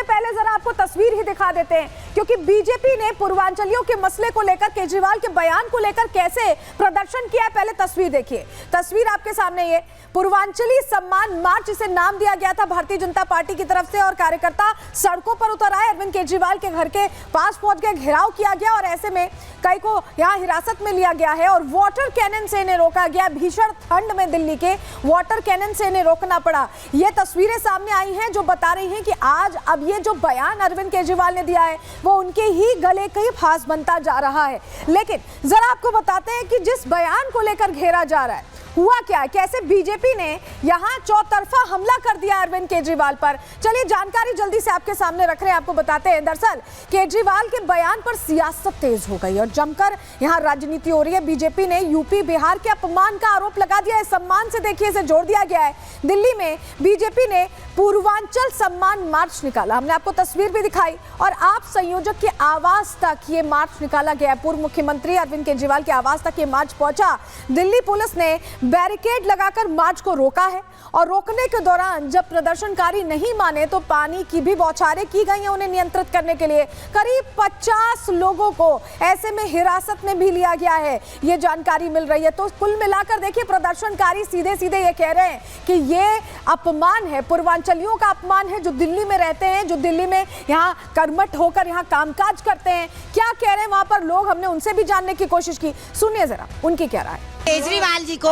उससे पहले जरा आपको तस्वीर ही दिखा देते हैं, क्योंकि बीजेपी ने पूर्वांचलियों के मसले को लेकर, केजरीवाल के बयान को लेकर कैसे प्रदर्शन किया है, पहले तस्वीर देखिए। तस्वीर आपके सामने ये पूर्वांचली सम्मान मार्च, इसे नाम दिया गया था भारतीय जनता पार्टी की तरफ से, और कार्यकर्ता सड़कों पर उतर आए। अरविंद केजरीवाल के घर के पास पहुंच गए, घेराव किया गया और ऐसे में कई को यहां हिरासत में लिया गया है और वाटर कैनन से इन्हें रोका गया। भीषण ठंड में दिल्ली के वाटर कैनन से इन्हें रोकना पड़ा। ये तस्वीरें सामने आई हैं जो बता रही हैं कि आज अब ये जो बयान अरविंद केजरीवाल ने दिया है वो उनके ही गले का फांस बनता जा रहा है। लेकिन जरा आपको बताते हैं कि जिस बयान को लेकर घेरा जा रहा है हुआ क्या है, कैसे बीजेपी ने यहां चौतरफा हमला कर दिया अरविंद केजरीवाल पर। चलिए जानकारी जल्दी से आपके सामने रख रहे हैं, आपको बताते हैं। दरअसल केजरीवाल के बयान पर सियासत तेज हो गई और जमकर यहां राजनीति हो रही है। बीजेपी ने यूपी बिहार के अपमान का आरोप लगा दिया है। सम्मान से देखिए इसे जोड़ दिया गया है। दिल्ली में बीजेपी ने पूर्वांचल सम्मान मार्च निकाला, हमने आपको तस्वीर भी दिखाई, और आप संयोजक के आवास तक ये मार्च निकाला गया। पूर्व मुख्यमंत्री अरविंद केजरीवाल के आवास तक ये मार्च पहुंचा। दिल्ली पुलिस ने बैरिकेड लगाकर मार्च को रोका है और रोकने के दौरान जब प्रदर्शनकारी नहीं माने तो पानी की भी बौछारें की गई हैं उन्हें नियंत्रित करने के लिए। करीब 50 लोगों को ऐसे में हिरासत में भी लिया गया है, ये जानकारी मिल रही है। तो कुल मिलाकर देखिए प्रदर्शनकारी सीधे सीधे ये कह रहे हैं कि ये अपमान है, पूर्वांचलियों का अपमान है जो दिल्ली में रहते हैं, जो दिल्ली में यहाँ कर्मठ होकर यहाँ कामकाज करते हैं। क्या कह रहे हैं वहां पर लोग, हमने उनसे भी जानने की कोशिश की, सुनिए जरा उनकी क्या राय है। केजरीवाल जी को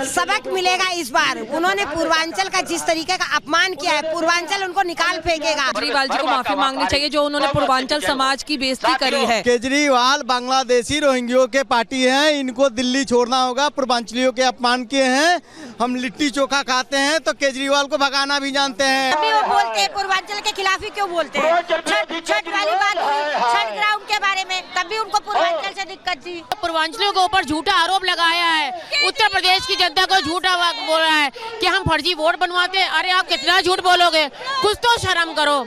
सबक मिलेगा इस बार। उन्होंने पूर्वांचल का जिस तरीके का अपमान किया है, पूर्वांचल उनको निकाल फेंकेगा। केजरीवाल जी को माफी मांगनी चाहिए जो उन्होंने पूर्वांचल समाज की बेइज्जती करी है। केजरीवाल बांग्लादेशी रोहिंग्यों के पार्टी हैं, इनको दिल्ली छोड़ना होगा। पूर्वांचलियों के अपमान किए हैं। हम लिट्टी चोखा खाते हैं तो केजरीवाल को भगाना भी जानते हैं। अभी वो बोलते हैं पूर्वांचल के खिलाफ ही क्यों बोलते हैं? छठ वाली बात हुई, छठ ग्राउंड के बारे में, तभी उनको पूर्वांचल से दिक्कत थी। पूर्वांचलियों के ऊपर झूठा आरोप लगाया है। उत्तर प्रदेश की जनता को झूठा बोल रहा है कि हम फर्जी वोट बनवाते हैं। अरे आप कितना झूठ बोलोगे, कुछ तो शर्म करो।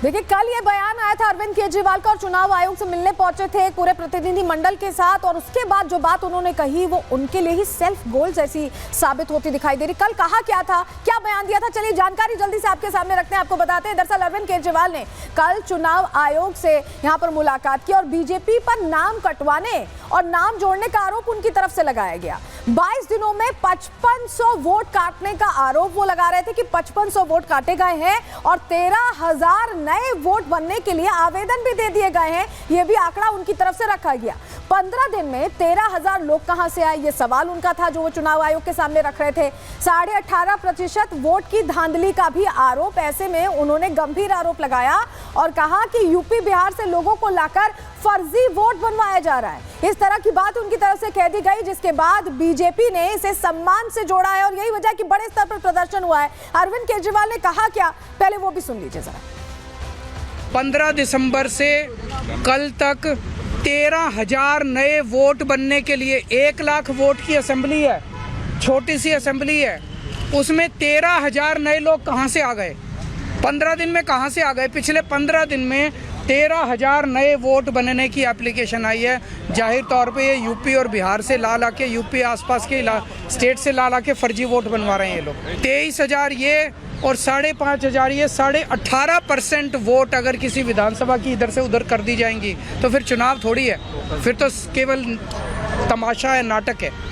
देखिए कल ये बयान आया था अरविंद केजरीवाल का और चुनाव आयोग से मिलने पहुंचे थे पूरे प्रतिनिधि मंडल के साथ, और उसके बाद जो बात उन्होंने कही वो उनके लिए ही सेल्फ गोल जैसी साबित होती दिखाई दे रही। कल कहा क्या था, क्या बयान दिया था, चलिए जानकारी जल्दी से आपके सामने रखते हैं, आपको बताते हैं। दरअसल अरविंद केजरीवाल ने कल चुनाव आयोग से यहाँ पर मुलाकात की और बीजेपी पर नाम कटवाने और नाम जोड़ने का आरोप उनकी तरफ से लगाया गया। 22 दिनों में 5500 वोट काटने का आरोप वो लगा रहे थे कि 5500 वोट काटे गए हैं और 13,000 नए वोट बनने के लिए आवेदन भी दे दिए गए हैं। यह भी आंकड़ा उनकी तरफ से रखा गया। 15 दिन में 13,000 लोग कहां से आए, ये सवाल उनका था जो वो चुनाव आयोग के सामने रख रहे थे। 18.5% वोट की धांधली का भी आरोप, ऐसे में उन्होंने गंभीर आरोप लगाया और कहा कि यूपी बिहार से लोगों को लाकर फर्जी वोट बनवाया जा रहा है। इस तरह की बात उनकी तरफ से कह दी गई, जिसके बाद बीजेपी ने इसे सम्मान से जोड़ा है और यही वजह कि बड़े स्तर पर प्रदर्शन हुआ है। अरविंद केजरीवाल ने कहा क्या, पहले वो भी सुन लीजिए जरा। 15 दिसंबर से कल तक 13,000 नए वोट बनने के लिए 1 लाख वोट की असेंबली है, छोटी सी असेंबली है, उसमें 13,000 नए लोग कहां से आ गए? 15 दिन में कहां से आ गए? पिछले 15 दिन में 13,000 नए वोट बनने की एप्लीकेशन आई है। जाहिर तौर पे ये यूपी और बिहार से ला के, यूपी आसपास के स्टेट से ला के फर्जी वोट बनवा रहे हैं ये लोग। 23,000 ये और 5,500 ये 18.5% वोट अगर किसी विधानसभा की इधर से उधर कर दी जाएंगी तो फिर चुनाव थोड़ी है, फिर तो केवल तमाशा है, नाटक है।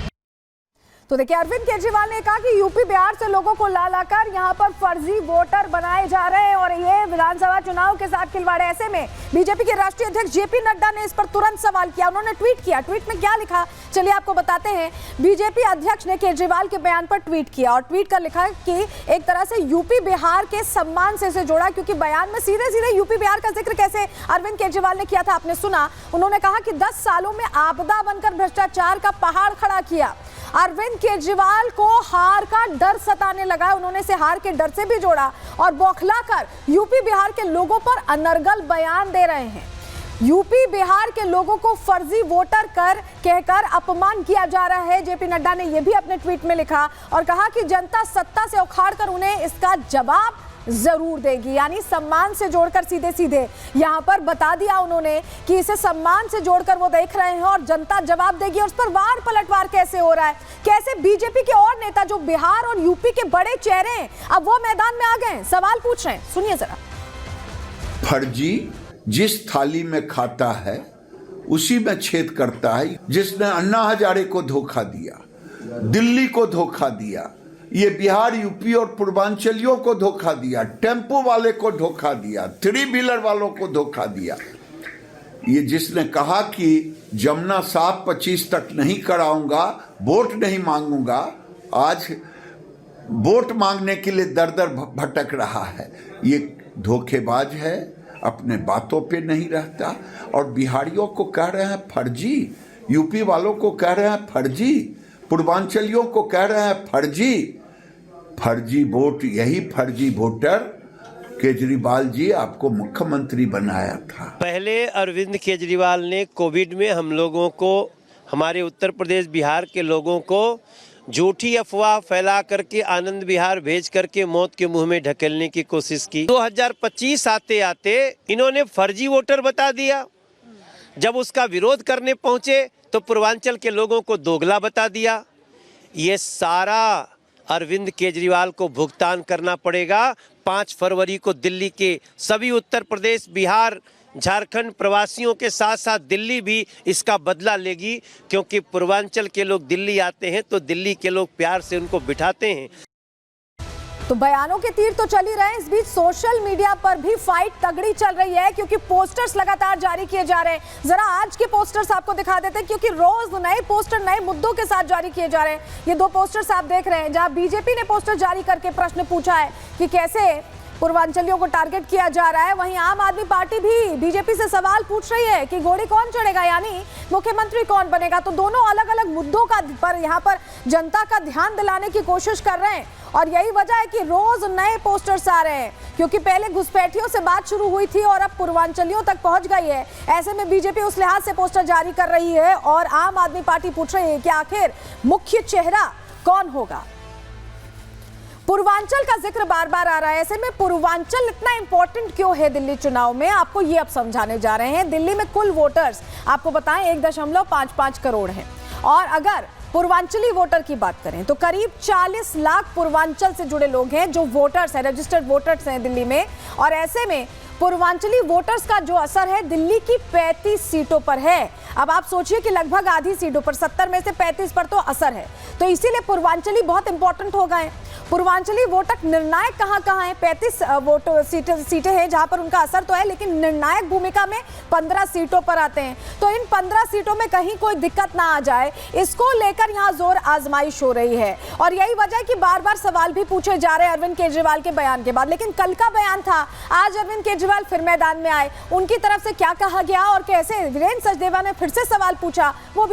तो देखिए अरविंद केजरीवाल ने कहा कि यूपी बिहार से लोगों को ला लाकर यहाँ पर फर्जी वोटर बनाए जा रहे हैं और ये विधानसभा चुनाव के साथ खिलवाड़। ऐसे में बीजेपी के राष्ट्रीय अध्यक्ष जेपी नड्डा ने इस पर तुरंत सवाल किया। उन्होंने ट्वीट किया। ट्वीट में क्या लिखा, चलिए आपको बताते हैं। बीजेपी अध्यक्ष ने केजरीवाल के बयान पर ट्वीट किया और ट्वीट कर लिखा कि एक तरह से यूपी बिहार के सम्मान से इसे जोड़ा, क्योंकि बयान में सीधे सीधे यूपी बिहार का जिक्र कैसे अरविंद केजरीवाल ने किया था आपने सुना। उन्होंने कहा कि 10 सालों में आपदा बनकर भ्रष्टाचार का पहाड़ खड़ा किया। अरविंद केजरीवाल को हार का डर सताने लगा, उन्होंने इसे हार के डर से भी जोड़ा और बौखलाकर यूपी बिहार के लोगों पर अनर्गल बयान दे रहे हैं। यूपी बिहार के लोगों को फर्जी वोटर कहकर अपमान किया जा रहा है। जेपी नड्डा ने यह भी अपने ट्वीट में लिखा और कहा कि जनता सत्ता से उखाड़कर उन्हें इसका जवाब जरूर देगी। यानी सम्मान से जोड़कर सीधे सीधे यहां पर बता दिया उन्होंने कि इसे सम्मान से जोड़कर वो देख रहे हैं और जनता जवाब देगी। और उस पर वार पलटवार कैसे हो रहा है, कैसे बीजेपी के और नेता जो बिहार और यूपी के बड़े चेहरे हैं अब वो मैदान में आ गए, सवाल पूछ रहे हैं। सुनिए जरा। फर्जी जिस थाली में खाता है उसी में छेद करता है। जिसने अन्ना हजारे को धोखा दिया, दिल्ली को धोखा दिया, ये बिहार यूपी और पूर्वांचलियों को धोखा दिया, टेम्पो वाले को धोखा दिया, 3 व्हीलर वालों को धोखा दिया, ये जिसने कहा कि जमुना साफ 25 तक नहीं कराऊंगा, वोट नहीं मांगूंगा, आज वोट मांगने के लिए दर दर भटक रहा है। ये धोखेबाज है, अपने बातों पे नहीं रहता। और बिहारियों को कह रहे हैं फर्जी, यूपी वालों को कह रहे हैं फर्जी, पूर्वांचलियों को कह रहे हैं फर्जी। फर्जी वोट, यही फर्जी वोटर केजरीवाल जी आपको मुख्यमंत्री बनाया था। पहले अरविंद केजरीवाल ने कोविड में हम लोगों को, हमारे उत्तर प्रदेश बिहार के लोगों को झूठी अफवाह फैला करके आनंद विहार भेज करके मौत के मुंह में ढकेलने की कोशिश की। 2025 आते आते इन्होंने फर्जी वोटर बता दिया। जब उसका विरोध करने पहुंचे तो पूर्वांचल के लोगों को दोगला बता दिया। ये सारा अरविंद केजरीवाल को भुगतान करना पड़ेगा। 5 फरवरी को दिल्ली के सभी उत्तर प्रदेश, बिहार, झारखंड प्रवासियों के साथ साथ दिल्ली भी इसका बदला लेगी, क्योंकि पूर्वांचल के लोग दिल्ली आते हैं तो दिल्ली के लोग प्यार से उनको बिठाते हैं। तो बयानों के तीर तो चल ही रहे हैं, इस बीच सोशल मीडिया पर भी फाइट तगड़ी चल रही है क्योंकि पोस्टर्स लगातार जारी किए जा रहे हैं। जरा आज के पोस्टर्स आपको दिखा देते हैं क्योंकि रोज नए पोस्टर नए मुद्दों के साथ जारी किए जा रहे हैं। ये 2 पोस्टर्स आप देख रहे हैं जहां बीजेपी ने पोस्टर जारी करके प्रश्न पूछा है कि कैसे पूर्वांचलियों को टारगेट किया जा रहा है। वहीं आम आदमी पार्टी भी बीजेपी से सवाल पूछ रही है कि घोड़ी कौन चढ़ेगा, यानी मुख्यमंत्री कौन बनेगा। तो दोनों अलग अलग मुद्दों का पर यहाँ पर जनता का ध्यान दिलाने की कोशिश कर रहे हैं और यही वजह है कि रोज नए पोस्टर्स आ रहे हैं क्योंकि पहले घुसपैठियों से बात शुरू हुई थी और अब पूर्वांचलियों तक पहुंच गई है। ऐसे में बीजेपी उस लिहाज से पोस्टर जारी कर रही है और आम आदमी पार्टी पूछ रही है कि आखिर मुख्य चेहरा कौन होगा। पूर्वांचल का जिक्र बार बार आ रहा है, ऐसे में पूर्वांचल इतना इंपॉर्टेंट क्यों है दिल्ली चुनाव में, आपको ये अब समझाने जा रहे हैं। दिल्ली में कुल वोटर्स आपको बताएं 1.55 करोड़ हैं और अगर पूर्वांचली वोटर की बात करें तो करीब 40 लाख पूर्वांचल से जुड़े लोग हैं जो वोटर्स हैं, रजिस्टर्ड वोटर्स हैं दिल्ली में। और ऐसे में पूर्वांचली वोटर्स का जो असर है दिल्ली की 35 सीटों पर है। अब आप सोचिए कि लगभग आधी सीटों पर, 70 में से 35 पर तो असर है, तो इसीलिए पूर्वांचली बहुत इंपॉर्टेंट हो गए। पूर्वांचली वोटर निर्णायक कहां है, 35 सीटें हैं जहां पर उनका असर तो है, लेकिन निर्णायक भूमिका में 15 सीटों पर आते हैं। तो इन 15 सीटों में कहीं कोई दिक्कत ना आ जाए, इसको लेकर यहां जोर आजमाइश हो रही है। और यही वजह है कि बार बार सवाल भी पूछे जा रहे हैं अरविंद केजरीवाल के बयान के बाद। लेकिन कल का बयान था, आज अरविंद केजरीवाल फिर मैदान में आए, उनकी तरफ से क्या कहा गया और कैसे वीरेंद्र सचदेवा ने फिर से सवाल पूछा वो